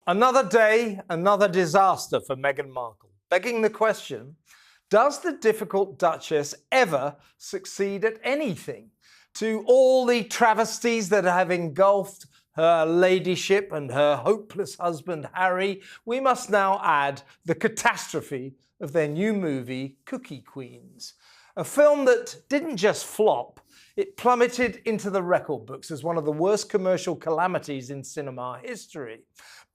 Another day, another disaster for Meghan Markle, begging the question, does the difficult Duchess ever succeed at anything? To all the travesties that have engulfed her ladyship and her hopeless husband Harry, we must now add the catastrophe of their new movie, Cookie Queens. A film that didn't just flop, it plummeted into the record books as one of the worst commercial calamities in cinema history,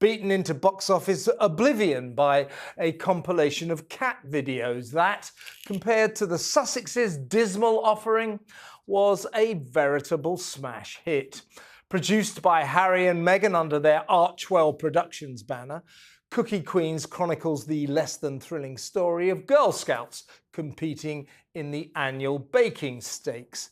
beaten into box office oblivion by a compilation of cat videos that, compared to the Sussex's dismal offering, was a veritable smash hit. Produced by Harry and Meghan under their Archewell Productions banner, Cookie Queens chronicles the less than thrilling story of Girl Scouts competing in the annual baking stakes.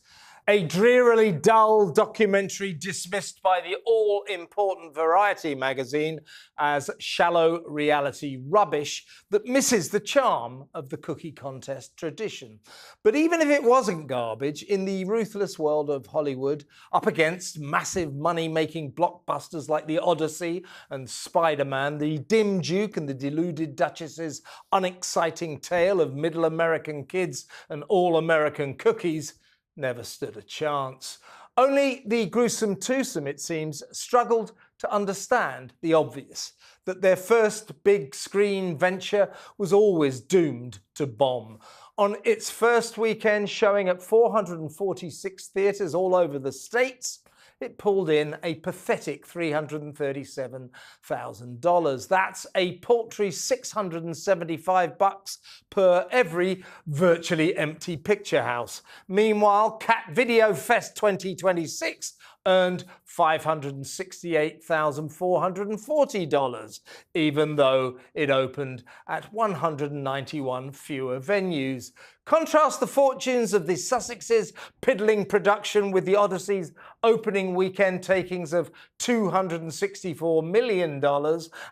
A drearily dull documentary dismissed by the all-important Variety magazine as shallow reality rubbish that misses the charm of the cookie contest tradition. But even if it wasn't garbage, in the ruthless world of Hollywood, up against massive money-making blockbusters like The Odyssey and Spider-Man, the dim Duke and the deluded Duchess's unexciting tale of middle American kids and all-American cookies never stood a chance. Only the gruesome twosome, it seems, struggled to understand the obvious, that their first big screen venture was always doomed to bomb. On its first weekend showing at 446 theatres all over the States, it pulled in a pathetic $337,000. That's a paltry $675 per every virtually empty picture house. Meanwhile, Cat Video Fest 2026 earned $568,440, even though it opened at 191 fewer venues. Contrast the fortunes of the Sussex's piddling production with the Odyssey's opening weekend takings of $264 million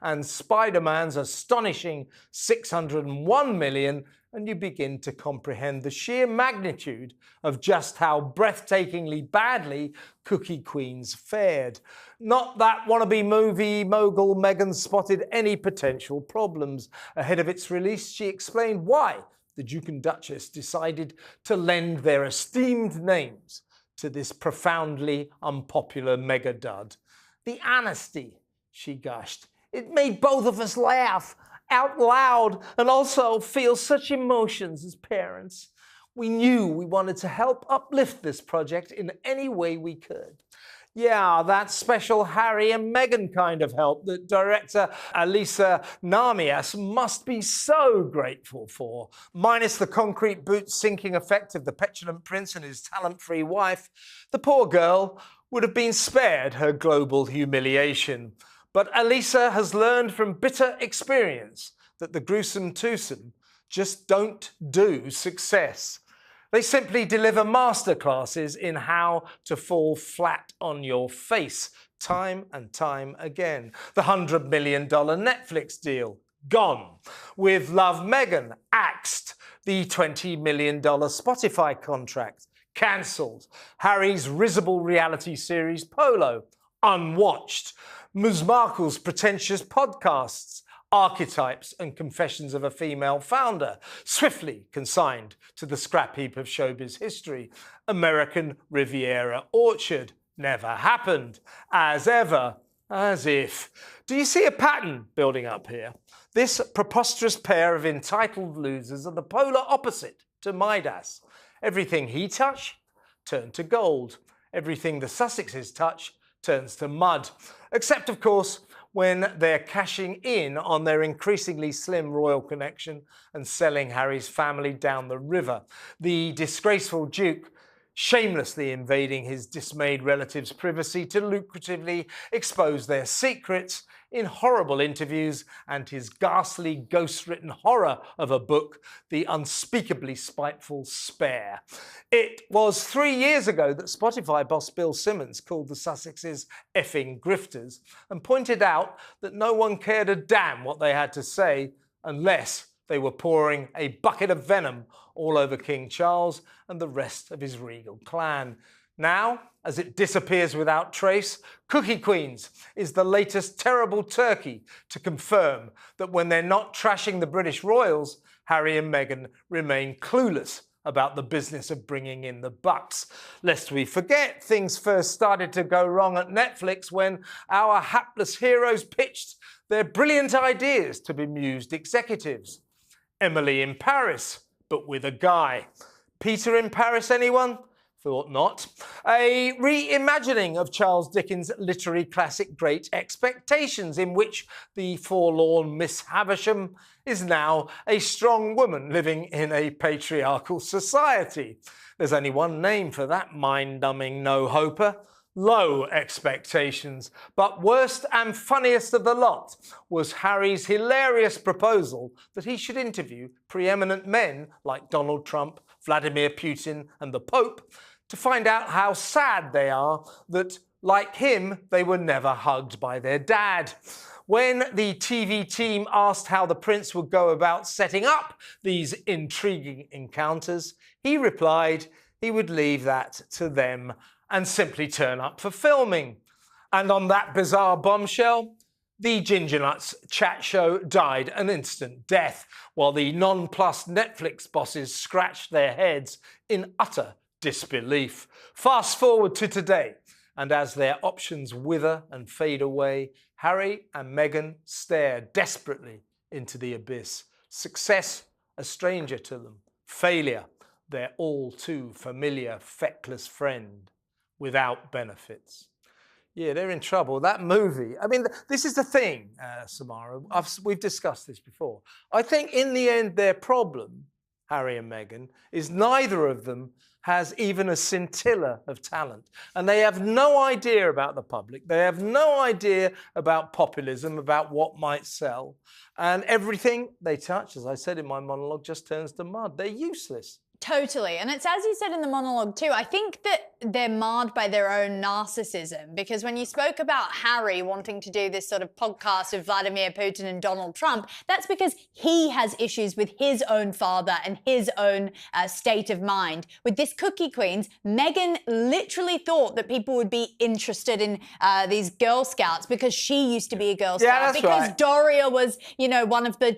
and Spider-Man's astonishing $601 million, and you begin to comprehend the sheer magnitude of just how breathtakingly badly Cookie Queens fared. Not that wannabe movie mogul Meghan spotted any potential problems. Ahead of its release, she explained why the Duke and Duchess decided to lend their esteemed names to this profoundly unpopular mega dud. The honesty, she gushed. It made both of us laugh out loud and also feel such emotions as parents. We knew we wanted to help uplift this project in any way we could. Yeah, that special Harry and Meghan kind of help that director Elisa Namias must be so grateful for. Minus the concrete boot sinking effect of the petulant prince and his talent-free wife, the poor girl would have been spared her global humiliation. But Elisa has learned from bitter experience that the gruesome twosome just don't do success. They simply deliver masterclasses in how to fall flat on your face, time and time again. The $100 million Netflix deal, gone. With Love Meghan, axed. The $20 million Spotify contract, cancelled. Harry's risible reality series Polo, unwatched. Ms. Markle's pretentious podcasts, Archetypes and Confessions of a Female Founder, swiftly consigned to the scrap heap of showbiz history. American Riviera Orchard, never happened. As ever, as if. Do you see a pattern building up here? This preposterous pair of entitled losers are the polar opposite to Midas. Everything he touched turned to gold. Everything the Sussexes touch turns to mud. Except, of course, when they're cashing in on their increasingly slim royal connection and selling Harry's family down the river. The disgraceful Duke shamelessly invading his dismayed relatives' privacy to lucratively expose their secrets in horrible interviews, and his ghastly ghost-written horror of a book, The Unspeakably Spiteful Spare. It was 3 years ago that Spotify boss Bill Simmons called the Sussexes effing grifters and pointed out that no one cared a damn what they had to say unless they were pouring a bucket of venom all over King Charles and the rest of his regal clan. Now, as it disappears without trace, Cookie Queens is the latest terrible turkey to confirm that when they're not trashing the British royals, Harry and Meghan remain clueless about the business of bringing in the bucks. Lest we forget, things first started to go wrong at Netflix when our hapless heroes pitched their brilliant ideas to bemused executives. Emily in Paris, but with a guy. Peter in Paris, anyone? Thought not. A reimagining of Charles Dickens' literary classic Great Expectations, in which the forlorn Miss Havisham is now a strong woman living in a patriarchal society. There's only one name for that mind-numbing no-hoper: Low Expectations. But worst and funniest of the lot was Harry's hilarious proposal that he should interview preeminent men like Donald Trump, Vladimir Putin and the Pope to find out how sad they are that, like him, they were never hugged by their dad. When the TV team asked how the prince would go about setting up these intriguing encounters, he replied he would leave that to them and simply turn up for filming. And on that bizarre bombshell, the Ginger Nuts chat show died an instant death, while the nonplussed Netflix bosses scratched their heads in utter disbelief. Fast forward to today, and as their options wither and fade away, Harry and Meghan stare desperately into the abyss. Success, a stranger to them. Failure, their all too familiar feckless friend without benefits. Yeah, they're in trouble. That movie, I mean, this is the thing, Samara, we've discussed this before. I think in the end, their problem, Harry and Meghan, is neither of them has even a scintilla of talent. And they have no idea about the public. They have no idea about populism, about what might sell. And everything they touch, as I said in my monologue, just turns to mud. They're useless. Totally. And it's as you said in the monologue too, I think that they're marred by their own narcissism, because when you spoke about Harry wanting to do this sort of podcast with Vladimir Putin and Donald Trump, that's because he has issues with his own father and his own state of mind. With this Cookie Queens, Meghan literally thought that people would be interested in these Girl Scouts because she used to be a Girl Scout. Yeah, that's because right. Doria was, you know, one of the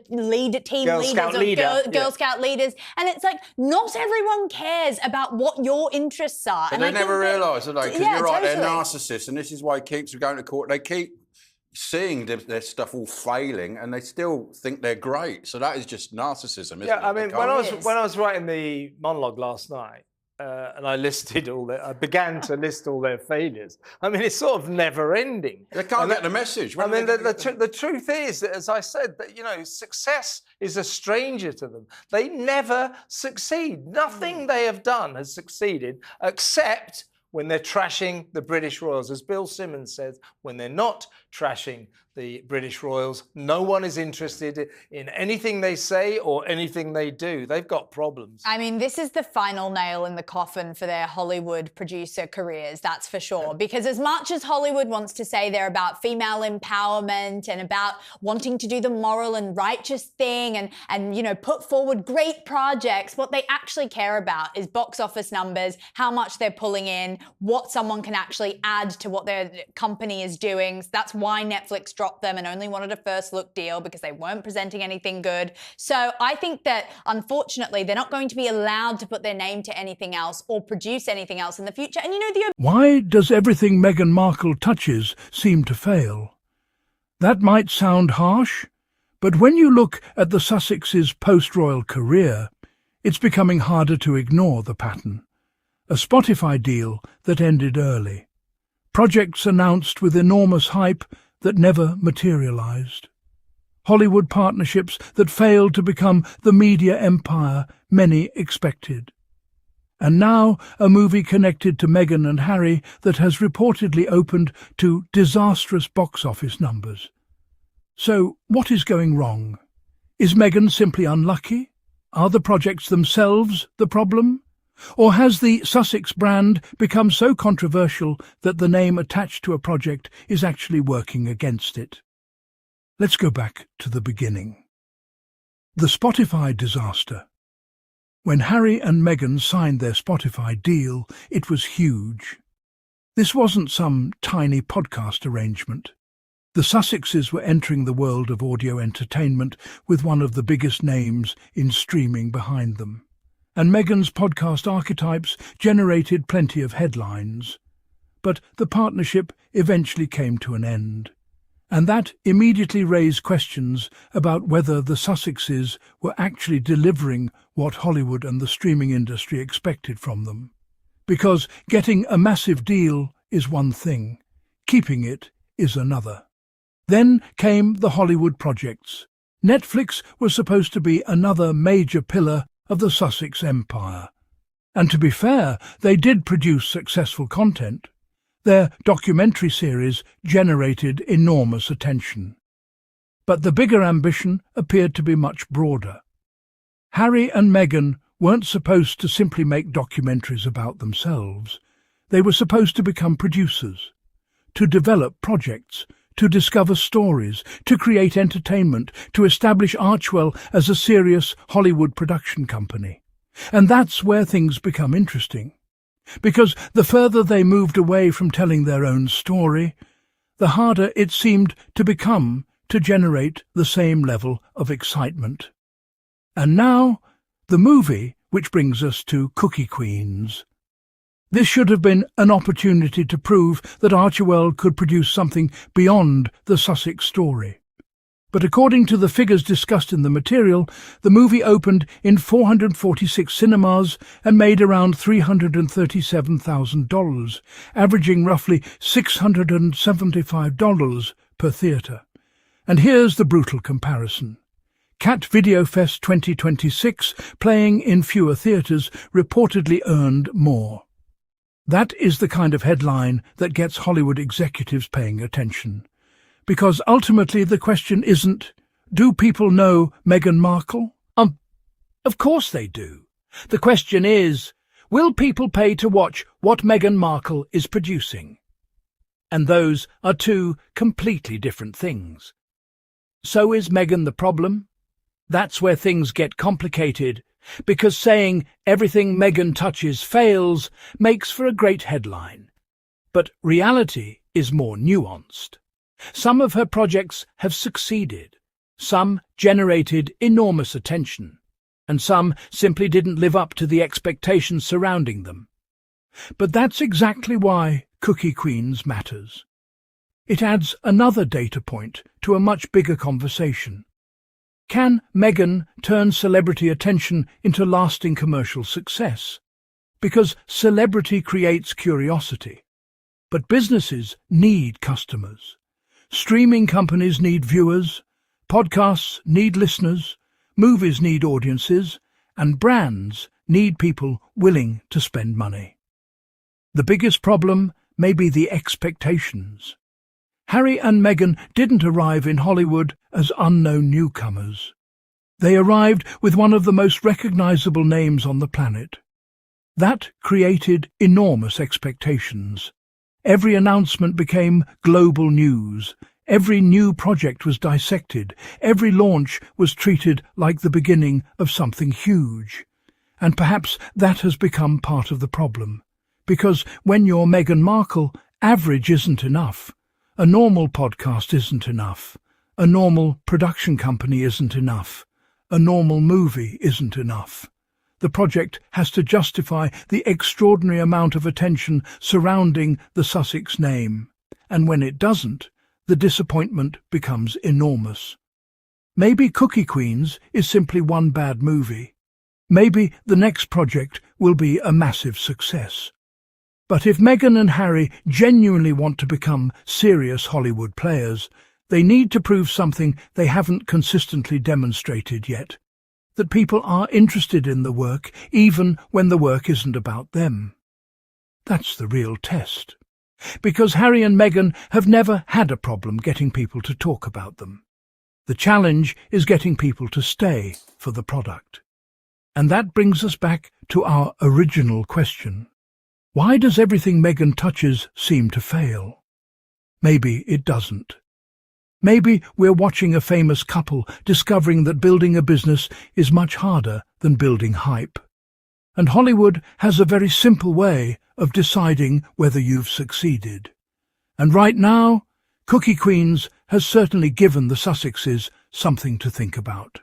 team Girl leaders Scout of leader. Girl Scout leaders. And it's like, not everyone cares about what your interests are. But and they I never realise, do they? Because you're right, they're narcissists, and this is why he keeps going to court. They keep seeing their stuff all failing, and they still think they're great. So that is just narcissism, isn't it? Yeah, I mean, when I was writing the monologue last night, and I began to list all their failures. I mean, it's sort of never-ending. They can't get the message. I mean, the truth is that, as I said, that, you know, success is a stranger to them. They never succeed. Nothing they have done has succeeded, except when they're trashing the British royals. As Bill Simmons says, when they're not trashing the British royals, no one is interested in anything they say or anything they do. They've got problems. I mean, this is the final nail in the coffin for their Hollywood producer careers, that's for sure. Because as much as Hollywood wants to say they're about female empowerment and about wanting to do the moral and righteous thing and you know, put forward great projects, what they actually care about is box office numbers, how much they're pulling in, what someone can actually add to what their company is doing. So that's why Netflix dropped them and only wanted a first look deal, because they weren't presenting anything good. So I think that unfortunately they're not going to be allowed to put their name to anything else or produce anything else in the future. And you know, why does everything Meghan Markle touches seem to fail? That might sound harsh, but when you look at the Sussex's post-royal career, it's becoming harder to ignore the pattern. A Spotify deal that ended early. Projects announced with enormous hype that never materialized. Hollywood partnerships that failed to become the media empire many expected. And now a movie connected to Meghan and Harry that has reportedly opened to disastrous box office numbers. So what is going wrong? Is Meghan simply unlucky? Are the projects themselves the problem? Or has the Sussex brand become so controversial that the name attached to a project is actually working against it? Let's go back to the beginning. The Spotify disaster. When Harry and Meghan signed their Spotify deal, it was huge. This wasn't some tiny podcast arrangement. The Sussexes were entering the world of audio entertainment with one of the biggest names in streaming behind them. And Meghan's podcast archetypes generated plenty of headlines. But the partnership eventually came to an end. And that immediately raised questions about whether the Sussexes were actually delivering what Hollywood and the streaming industry expected from them. Because getting a massive deal is one thing, keeping it is another. Then came the Hollywood projects. Netflix was supposed to be another major pillar of the Sussex empire. And to be fair, they did produce successful content. Their documentary series generated enormous attention. But the bigger ambition appeared to be much broader. Harry and Meghan weren't supposed to simply make documentaries about themselves. They were supposed to become producers, to develop projects, to discover stories, to create entertainment, to establish Archewell as a serious Hollywood production company. And that's where things become interesting. Because the further they moved away from telling their own story, the harder it seemed to become to generate the same level of excitement. And now, the movie, which brings us to Cookie Queens. This should have been an opportunity to prove that Archewell could produce something beyond the Sussex story. But according to the figures discussed in the material, the movie opened in 446 cinemas and made around $337,000, averaging roughly $675 per theatre. And here's the brutal comparison. Cat Video Fest 2026, playing in fewer theatres, reportedly earned more. That is the kind of headline that gets Hollywood executives paying attention. Because ultimately the question isn't, do people know Meghan Markle? Of course they do. The question is, will people pay to watch what Meghan Markle is producing? And those are two completely different things. So is Meghan the problem? That's where things get complicated, because saying everything Meghan touches fails makes for a great headline. But reality is more nuanced. Some of her projects have succeeded, some generated enormous attention, and some simply didn't live up to the expectations surrounding them. But that's exactly why Cookie Queens matters. It adds another data point to a much bigger conversation. Can Meghan turn celebrity attention into lasting commercial success? Because celebrity creates curiosity. But businesses need customers. Streaming companies need viewers, podcasts need listeners, movies need audiences, and brands need people willing to spend money. The biggest problem may be the expectations. Harry and Meghan didn't arrive in Hollywood as unknown newcomers. They arrived with one of the most recognizable names on the planet. That created enormous expectations. Every announcement became global news. Every new project was dissected. Every launch was treated like the beginning of something huge. And perhaps that has become part of the problem. Because when you're Meghan Markle, average isn't enough. A normal podcast isn't enough. A normal production company isn't enough. A normal movie isn't enough. The project has to justify the extraordinary amount of attention surrounding the Sussex name. And when it doesn't, the disappointment becomes enormous. Maybe Cookie Queens is simply one bad movie. Maybe the next project will be a massive success. But if Meghan and Harry genuinely want to become serious Hollywood players, they need to prove something they haven't consistently demonstrated yet. That people are interested in the work, even when the work isn't about them. That's the real test. Because Harry and Meghan have never had a problem getting people to talk about them. The challenge is getting people to stay for the product. And that brings us back to our original question. Why does everything Meghan touches seem to fail? Maybe it doesn't. Maybe we're watching a famous couple discovering that building a business is much harder than building hype. And Hollywood has a very simple way of deciding whether you've succeeded. And right now, Cookie Queens has certainly given the Sussexes something to think about.